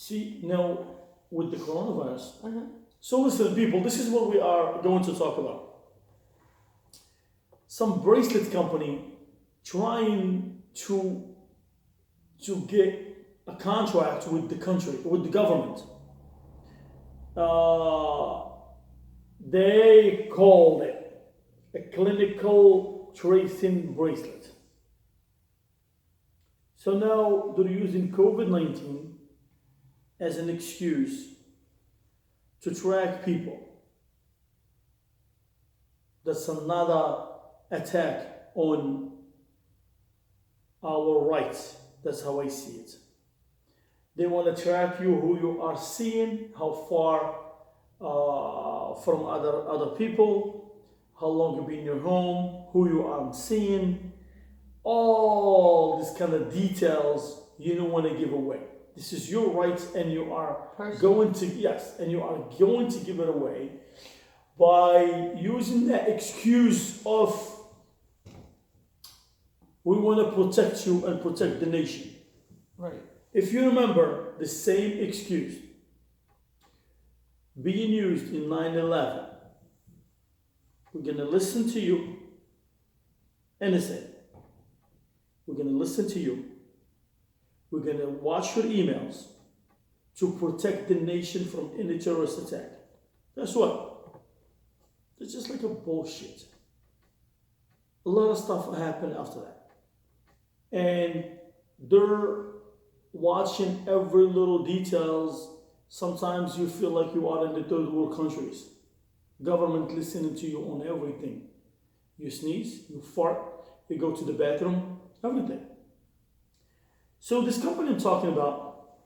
See, now with the coronavirus. Uh-huh. So listen, people, this is what we are going to talk about. Some bracelet company trying to get a contract with the country, with the government. Uh, they called it a clinical tracing bracelet. So now they're using COVID-19 as an excuse to track people. That's another attack on our rights. That's how I see it. They want to track you, who you are seeing, how far from other people, how long you've been in your home, who you are seeing, all these kind of details you don't want to give away. This is your rights, and you are going to and you are going to give it away by using that excuse of we want to protect you and protect the nation. Right. If you remember the same excuse being used in 9/11, we're going to listen to you, innocent. We're going to listen to you. We're going to watch your emails to protect the nation from any terrorist attack. Guess what? It's just like a bullshit. A lot of stuff happened after that. And they're watching every little details. Sometimes you feel like you are in the third world countries. Government listening to you on everything. You sneeze, you fart, you go to the bathroom, everything. So this company I'm talking about,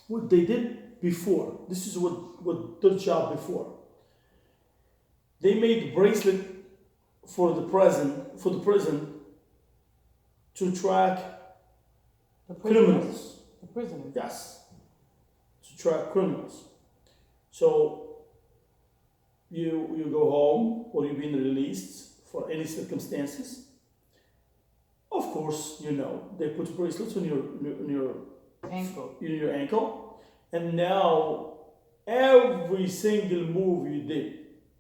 what they did before, this is what their job before. They made bracelet for the prison to track criminals. The prisoners. Yes. To track criminals. So you go home or you've been released for any circumstances. Of course, they put bracelets on your ankle, and now every single move you did,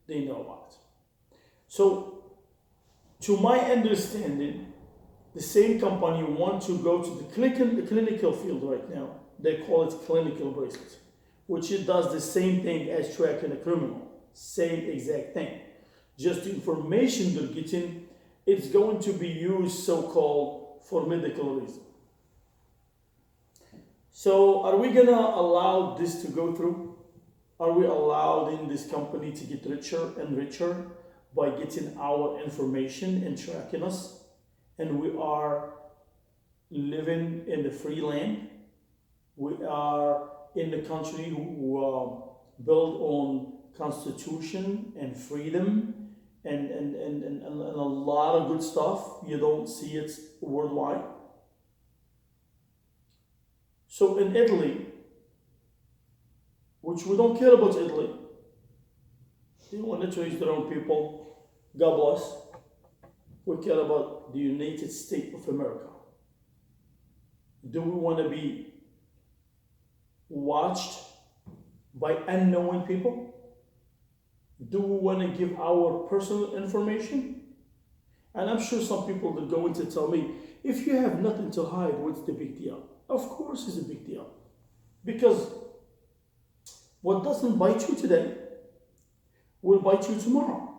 they know about it. So, to my understanding, the same company want to go to the clinical field right now. They call it clinical bracelet, which it does the same thing as tracking a criminal. Same exact thing. Just the information they're getting, it's going to be used so-called for medical reason. So are we gonna allow this to go through? Are we allowing this company to get richer and richer by getting our information and tracking us? And we are living in the free land. We are in the country who built on constitution and freedom and a lot of good stuff. You don't see it worldwide. So in Italy, which we don't care about Italy, they want to choose their own people. God bless. We care about the United States of America. Do we want to be watched by unknown people? Do we want to give our personal information? And I'm sure some people are going to tell me, if you have nothing to hide, what's the big deal? Of course it's a big deal. Because what doesn't bite you today will bite you tomorrow.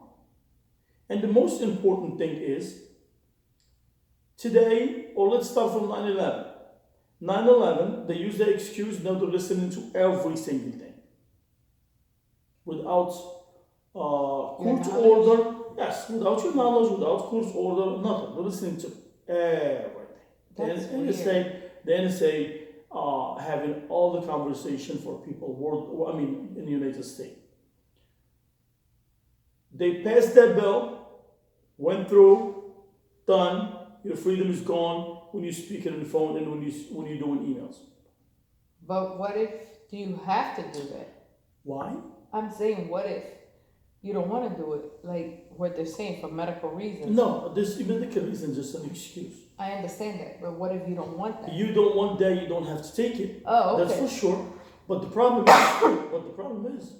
And the most important thing is, today, or let's start from 9/11. 9/11, they use the excuse now they're listening to every single thing. Without court order, yes, without your knowledge, without court order, nothing. They're listening to everything. The NSA having all the conversation for people in the United States. They passed that bill, went through, done. Your freedom is gone when you speak on the phone and when you're doing emails. But what if do you have to do that? Why? I'm saying, what if you don't want to do it, like what they're saying, for medical reasons. No, this medical reason is just an excuse. I understand that, but what if you don't want that? You don't want that, you don't have to take it. Oh, okay. That's for sure. But the problem is,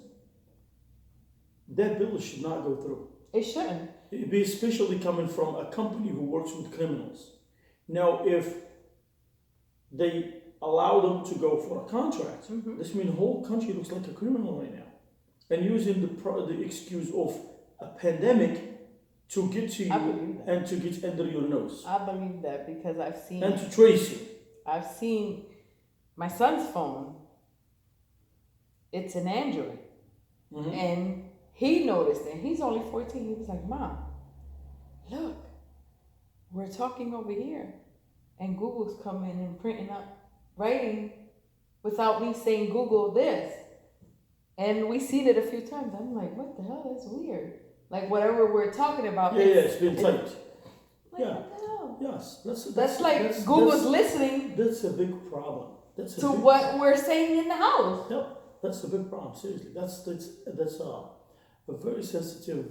that bill should not go through. It shouldn't. It'd be especially coming from a company who works with criminals. Now, if they allow them to go for a contract, this means the whole country looks like a criminal right now. And using the excuse of a pandemic to get to you and to get under your nose. I believe that because I've seen. And to trace you. I've seen my son's phone. It's an Android. And he noticed it. He's only 14. He was like, Mom, look, we're talking over here. And Google's coming and printing up, writing without me saying Google this. And we seen it a few times. I'm like, what the hell? That's weird. Like whatever we're talking about. Yeah, it's been typed. Like, Yeah. what the hell? Yes. That's like Google's listening That's a big problem. to what we're saying in the house. Yep. That's a big problem. Seriously. That's a very sensitive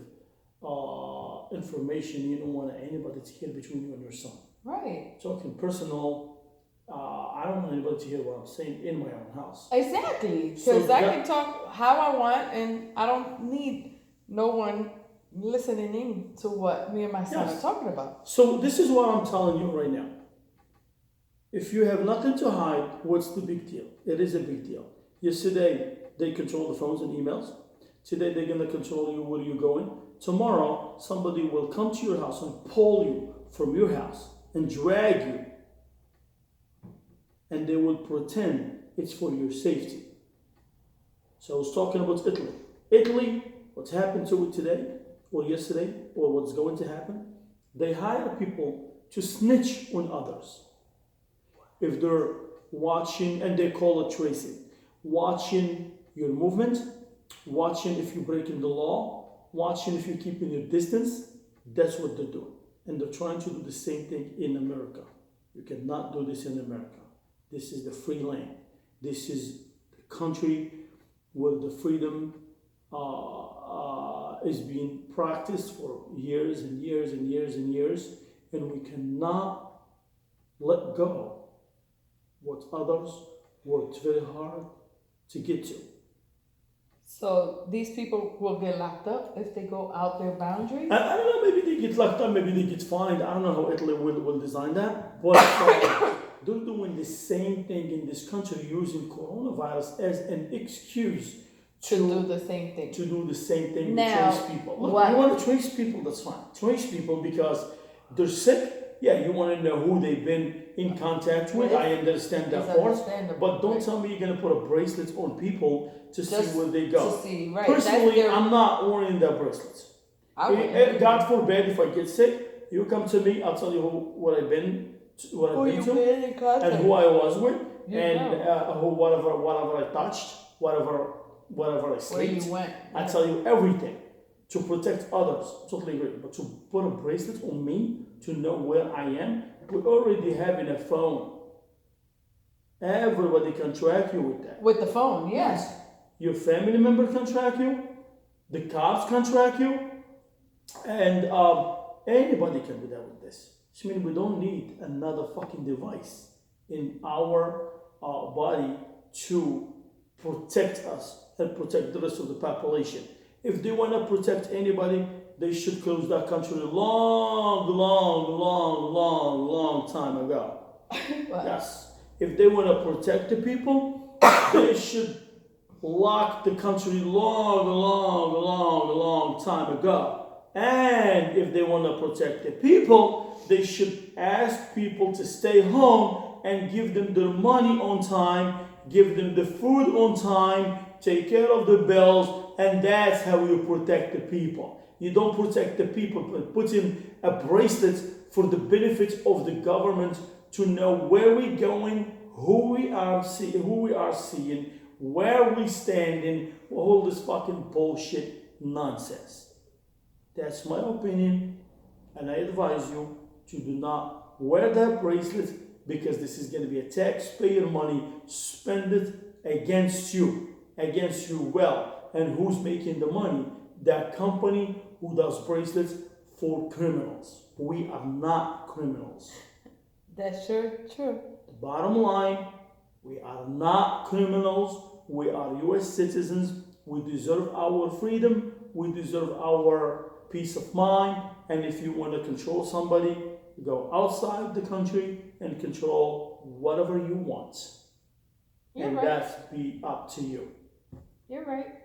information you don't want anybody to hear between you and your son. Right. Talking personal, I don't want anybody to hear what I'm saying in my own house. Exactly. Because I can talk how I want and I don't need no one listening in to what me and my son are talking about. So this is what I'm telling you right now. If you have nothing to hide, what's the big deal? It is a big deal. Yesterday, they control the phones and emails. Today, they're going to control you where you're going. Tomorrow, somebody will come to your house and pull you from your house and drag you. And they will pretend it's for your safety. So I was talking about Italy. Italy, what's happened to it today, or yesterday, or what's going to happen, they hire people to snitch on others. If they're watching, and they call it tracing, watching your movement, watching if you're breaking the law, watching if you're keeping your distance, that's what they're doing. And they're trying to do the same thing in America. You cannot do this in America. This is the free land. This is the country where the freedom is being practiced for years and years and years and years, and we cannot let go what others worked very hard to get to. So these people will get locked up if they go out their boundaries? I don't know, maybe they get locked up, maybe they get fined. I don't know how Italy will design that, but they're doing the same thing in this country, using coronavirus as an excuse to do the same thing. To do the same thing, now, to trace people. Look, you want to trace people, that's fine. Trace people because they're sick. Yeah, you want to know who they've been in contact with. I understand that part. But don't tell me you're going to put a bracelet on people to see where they go. To see, right. Personally, I'm not wearing that bracelets. God forbid if I get sick, you come to me, I'll tell you what I've been to, and who I was with, whatever I touched, whatever I slept. I tell you everything to protect others. Totally agree. But to put a bracelet on me to know where I am, we already have in a phone. Everybody can track you with that. With the phone, yes. Your family member can track you. The cops can track you. And anybody can do that with this. Which means we don't need another fucking device in our body to protect us and protect the rest of the population. If they want to protect anybody, they should close that country long time ago. Yes. If they want to protect the people, they should lock the country long time ago. And if they want to protect the people, they should ask people to stay home and give them their money on time, give them the food on time, take care of the bills, and that's how you protect the people. You don't protect the people by putting a bracelet for the benefit of the government to know where we're going, who we are seeing, where we standing, all this fucking bullshit nonsense. That's my opinion, and I advise you to do not wear that bracelet because this is going to be a taxpayer money. Spend it against you well. And who's making the money? that company who does bracelets for criminals. We are not criminals. That's sure true. The bottom line, we are not criminals. We are U.S. citizens. We deserve our freedom. We deserve our peace of mind. And if you want to control somebody, go outside the country and control whatever you want. You're and right. that's be up to you. You're right.